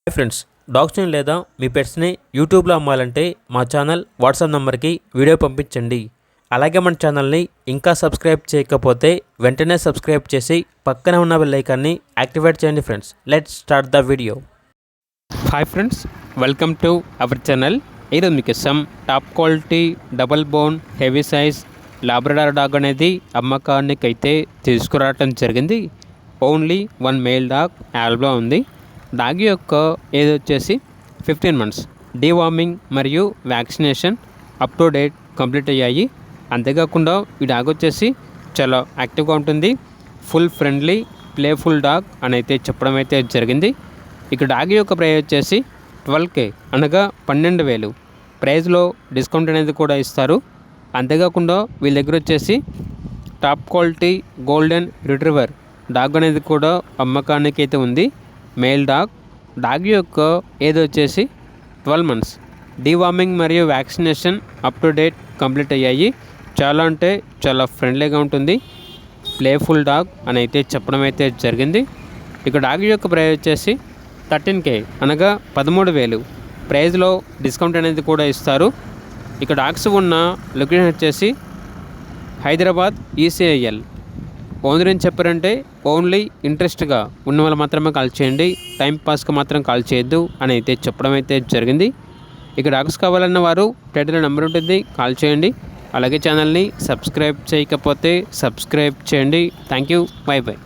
Hi friends, డాగ్స్ని లేదా మీ పెట్స్ని యూట్యూబ్లో అమ్మాలంటే మా ఛానల్ వాట్సాప్ నెంబర్కి వీడియో పంపించండి. అలాగే మన ఛానల్ని ఇంకా సబ్స్క్రైబ్ చేయకపోతే వెంటనే సబ్స్క్రైబ్ చేసి పక్కనే ఉన్న బెల్ ఐకాన్ని యాక్టివేట్ చేయండి. Friends, let's start the video. Hi friends, welcome to our channel. ఈరోజు మీకు top quality double bone heavy size Labrador dog అనేది అమ్మకానికి అయితే తీసుకురావటం జరిగింది. ఓన్లీ వన్ మేల్ డాగ్ యాల్బ్లో ఉంది. డాగ్ యొక్క ఏజ్ వచ్చేసి 15 months. డీవార్మింగ్ మరియు vaccination up to date complete అయ్యాయి. అంతేకాకుండా ఈ డాగ్ వచ్చేసి చాలా యాక్టివ్గా ఉంటుంది. ఫుల్ ఫ్రెండ్లీ ప్లేఫుల్ డాగ్ అని అయితే చెప్పడం అయితే జరిగింది. ఇక డాగ్ యొక్క ప్రైస్ వచ్చేసి 12K అనగా 12,000. ప్రైస్లో డిస్కౌంట్ అనేది కూడా ఇస్తారు. అంతేకాకుండా వీళ్ళ దగ్గర వచ్చేసి top quality golden retriever dog అనేది కూడా అమ్మకానికి అయితే ఉంది. మేల్ డాగ్ యొక్క ఏజ్ వచ్చేసి 12 months. డీవార్మింగ్ మరియు vaccination up to date complete అయ్యాయి. చాలా అంటే చాలా ఫ్రెండ్లీగా ఉంటుంది. ప్లేఫుల్ డాగ్ అని అయితే చెప్పడం అయితే జరిగింది. ఇక డాగ్ యొక్క ప్రైస్ వచ్చేసి 13K అనగా 13,000. ప్రైస్లో డిస్కౌంట్ అనేది కూడా ఇస్తారు. ఇక డాగ్స్ ఉన్న లొకేషన్ వచ్చేసి హైదరాబాద్ ECIL. ఓనర్ ఏం చెప్పారంటే ఓన్లీ ఇంట్రెస్ట్గా ఉన్న వాళ్ళు మాత్రమే కాల్ చేయండి, టైంపాస్కి మాత్రం కాల్ చేయొద్దు అని అయితే చెప్పడం అయితే జరిగింది. ఇక డాగ్స్ కావాలన్న వారు టైటిల్ నెంబర్ ఉంటుంది, కాల్ చేయండి. అలాగే ఛానల్ని సబ్స్క్రైబ్ చేయకపోతే సబ్స్క్రైబ్ చేయండి. Thank you, by by.